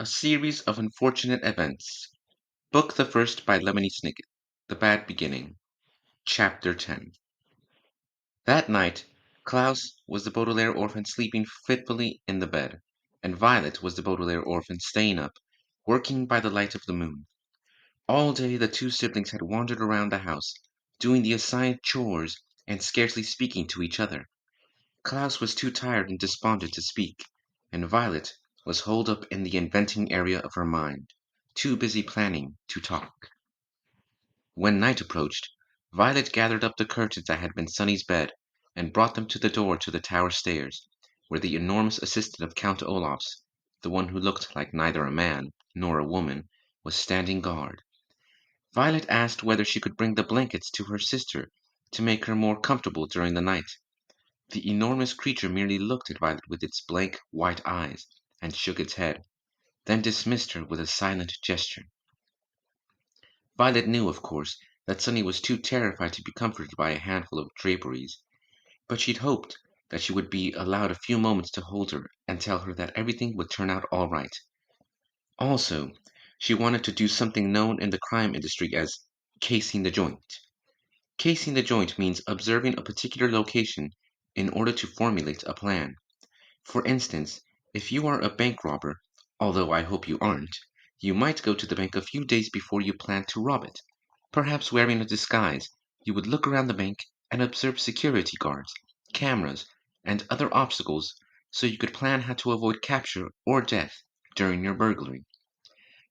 A Series of Unfortunate Events. Book the First by Lemony Snicket. The Bad Beginning. Chapter 10. That night, Klaus was the Baudelaire orphan sleeping fitfully in the bed, and Violet was the Baudelaire orphan staying up, working by the light of the moon. All day the two siblings had wandered around the house, doing the assigned chores and scarcely speaking to each other. Klaus was too tired and despondent to speak, and Violet was holed up in the inventing area of her mind, too busy planning to talk. When night approached, Violet gathered up the curtains that had been Sunny's bed and brought them to the door to the tower stairs, where the enormous assistant of Count Olaf's, the one who looked like neither a man nor a woman, was standing guard. Violet asked whether she could bring the blankets to her sister to make her more comfortable during the night. The enormous creature merely looked at Violet with its blank white eyes, and shook its head, then dismissed her with a silent gesture. Violet knew, of course, that Sunny was too terrified to be comforted by a handful of draperies, but she'd hoped that she would be allowed a few moments to hold her and tell her that everything would turn out all right. Also, she wanted to do something known in the crime industry as casing the joint. Casing the joint means observing a particular location in order to formulate a plan. For instance, if you are a bank robber, although I hope you aren't, you might go to the bank a few days before you plan to rob it. Perhaps wearing a disguise, you would look around the bank and observe security guards, cameras, and other obstacles so you could plan how to avoid capture or death during your burglary.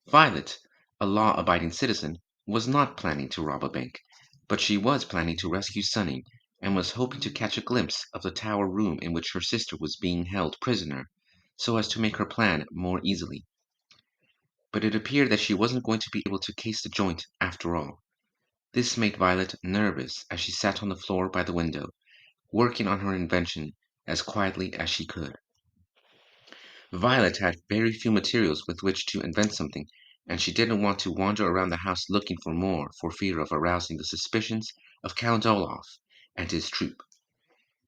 Violet, a law-abiding citizen, was not planning to rob a bank, but she was planning to rescue Sunny and was hoping to catch a glimpse of the tower room in which her sister was being held prisoner, so as to make her plan more easily. But it appeared that she wasn't going to be able to case the joint after all. This made Violet nervous as she sat on the floor by the window, working on her invention as quietly as she could. Violet had very few materials with which to invent something, and she didn't want to wander around the house looking for more for fear of arousing the suspicions of Count Olaf and his troop.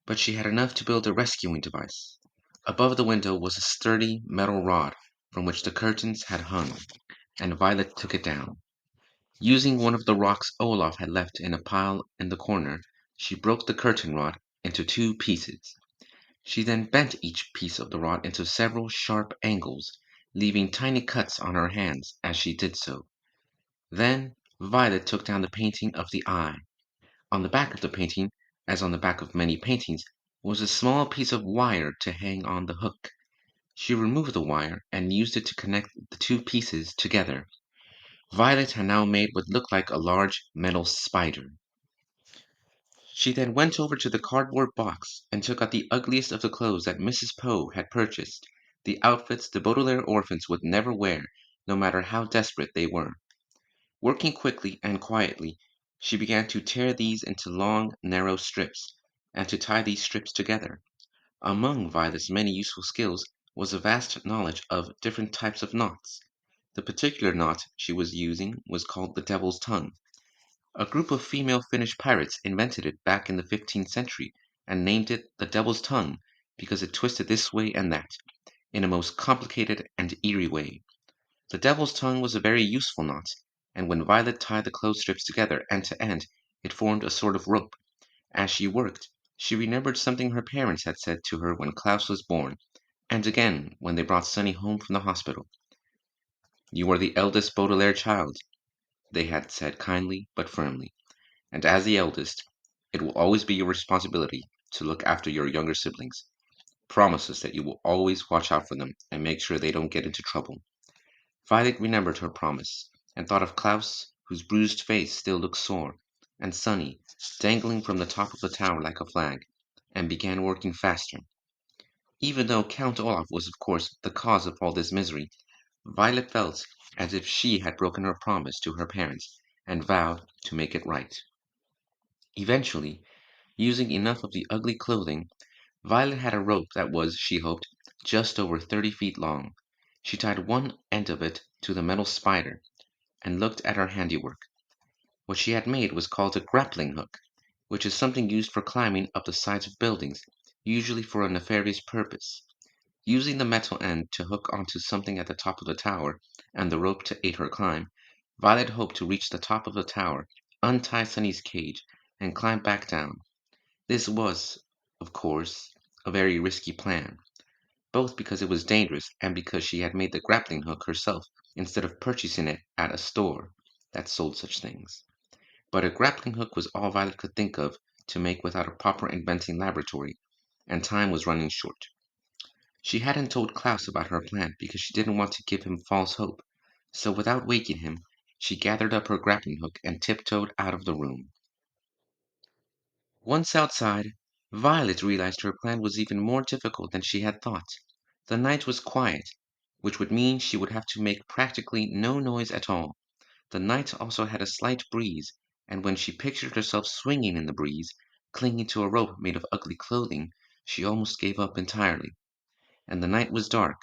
But she had enough to build a rescuing device. Above the window was a sturdy metal rod from which the curtains had hung, and Violet took it down. Using one of the rocks Olaf had left in a pile in the corner, she broke the curtain rod into two pieces. She then bent each piece of the rod into several sharp angles, leaving tiny cuts on her hands as she did so. Then Violet took down the painting of the eye. On the back of the painting, as on the back of many paintings, was a small piece of wire to hang on the hook. She removed the wire and used it to connect the two pieces together. Violet had now made what looked like a large metal spider. She then went over to the cardboard box and took out the ugliest of the clothes that Mrs. Poe had purchased, the outfits the Baudelaire orphans would never wear, no matter how desperate they were. Working quickly and quietly, she began to tear these into long, narrow strips, and to tie these strips together. Among Violet's many useful skills was a vast knowledge of different types of knots. The particular knot she was using was called the devil's tongue. A group of female Finnish pirates invented it back in the 15th century and named it the devil's tongue because it twisted this way and that, in a most complicated and eerie way. The devil's tongue was a very useful knot, and when Violet tied the clothes strips together end to end, it formed a sort of rope. As she worked, she remembered something her parents had said to her when Klaus was born, and again when they brought Sunny home from the hospital. "You are the eldest Baudelaire child," they had said kindly but firmly, "and as the eldest, it will always be your responsibility to look after your younger siblings. Promise us that you will always watch out for them and make sure they don't get into trouble." Violet remembered her promise, and thought of Klaus, whose bruised face still looked sore, and Sunny, dangling from the top of the tower like a flag, and began working faster. Even though Count Olaf was of course the cause of all this misery, Violet felt as if she had broken her promise to her parents, and vowed to make it right. Eventually, using enough of the ugly clothing, Violet had a rope that was, she hoped, just over 30 feet long. She tied one end of it to the metal spider, and looked at her handiwork. What she had made was called a grappling hook, which is something used for climbing up the sides of buildings, usually for a nefarious purpose. Using the metal end to hook onto something at the top of the tower and the rope to aid her climb, Violet hoped to reach the top of the tower, untie Sunny's cage, and climb back down. This was, of course, a very risky plan, both because it was dangerous and because she had made the grappling hook herself instead of purchasing it at a store that sold such things. But a grappling hook was all Violet could think of to make without a proper inventing laboratory, and time was running short. She hadn't told Klaus about her plan because she didn't want to give him false hope, so without waking him, she gathered up her grappling hook and tiptoed out of the room. Once outside, Violet realized her plan was even more difficult than she had thought. The night was quiet, which would mean she would have to make practically no noise at all. The night also had a slight breeze, and when she pictured herself swinging in the breeze, clinging to a rope made of ugly clothing, she almost gave up entirely. And the night was dark,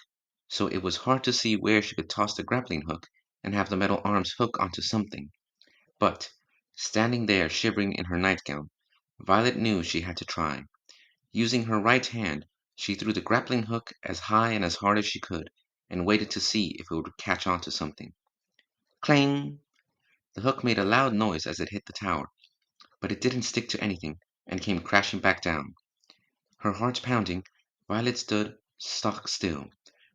so it was hard to see where she could toss the grappling hook and have the metal arms hook onto something. But, standing there shivering in her nightgown, Violet knew she had to try. Using her right hand, she threw the grappling hook as high and as hard as she could, and waited to see if it would catch on to something. Clang! The hook made a loud noise as it hit the tower, but it didn't stick to anything, and came crashing back down. Her heart pounding, Violet stood stock still,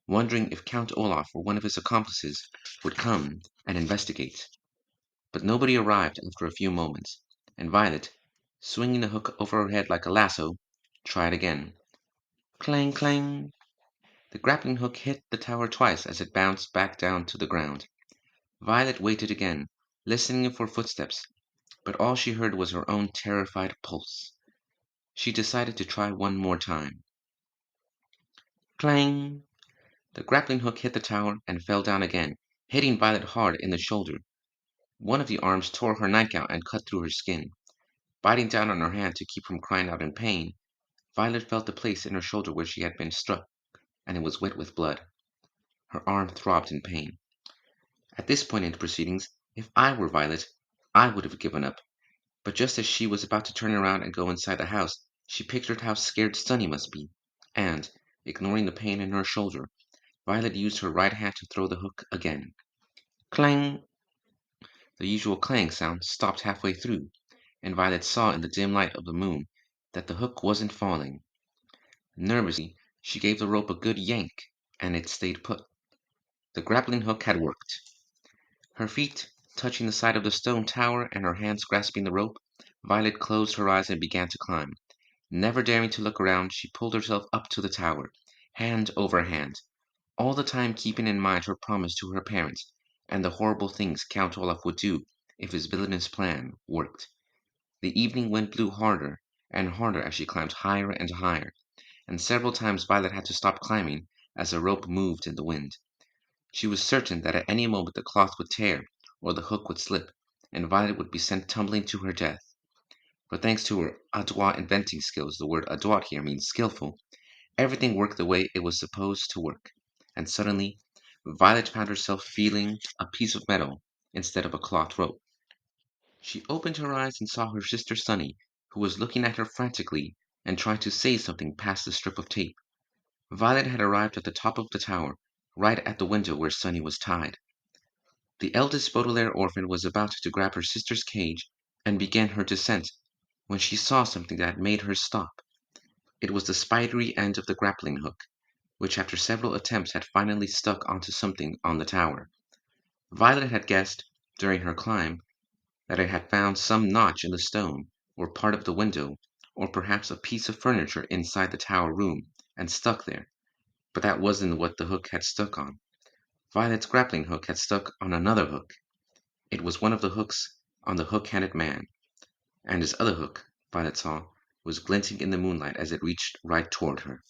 wondering if Count Olaf or one of his accomplices would come and investigate. But nobody arrived after a few moments, and Violet, swinging the hook over her head like a lasso, tried again. Clang, clang! The grappling hook hit the tower twice as it bounced back down to the ground. Violet waited again, listening for footsteps, but all she heard was her own terrified pulse. She decided to try one more time. Clang! The grappling hook hit the tower and fell down again, hitting Violet hard in the shoulder. One of the arms tore her nightgown and cut through her skin. Biting down on her hand to keep from crying out in pain, Violet felt the place in her shoulder where she had been struck, and it was wet with blood. Her arm throbbed in pain. At this point in the proceedings, if I were Violet, I would have given up. But just as she was about to turn around and go inside the house, she pictured how scared Sunny must be, and, ignoring the pain in her shoulder, Violet used her right hand to throw the hook again. Clang! The usual clang sound stopped halfway through, and Violet saw in the dim light of the moon that the hook wasn't falling. Nervously, she gave the rope a good yank, and it stayed put. The grappling hook had worked. Her feet touching the side of the stone tower and her hands grasping the rope, Violet closed her eyes and began to climb. Never daring to look around, she pulled herself up to the tower, hand over hand, all the time keeping in mind her promise to her parents and the horrible things Count Olaf would do if his villainous plan worked. The evening wind blew harder and harder as she climbed higher and higher, and several times Violet had to stop climbing as the rope moved in the wind. She was certain that at any moment the cloth would tear or the hook would slip, and Violet would be sent tumbling to her death. But thanks to her adroit inventing skills, the word adroit here means skillful, everything worked the way it was supposed to work. And suddenly, Violet found herself feeling a piece of metal instead of a cloth rope. She opened her eyes and saw her sister Sunny, who was looking at her frantically and trying to say something past the strip of tape. Violet had arrived at the top of the tower, right at the window where Sunny was tied. The eldest Baudelaire orphan was about to grab her sister's cage and begin her descent when she saw something that made her stop. It was the spidery end of the grappling hook, which after several attempts had finally stuck onto something on the tower. Violet had guessed, during her climb, that it had found some notch in the stone, or part of the window, or perhaps a piece of furniture inside the tower room, and stuck there. But that wasn't what the hook had stuck on. Violet's grappling hook had stuck on another hook. It was one of the hooks on the hook-handed man, and his other hook, Violet saw, was glinting in the moonlight as it reached right toward her.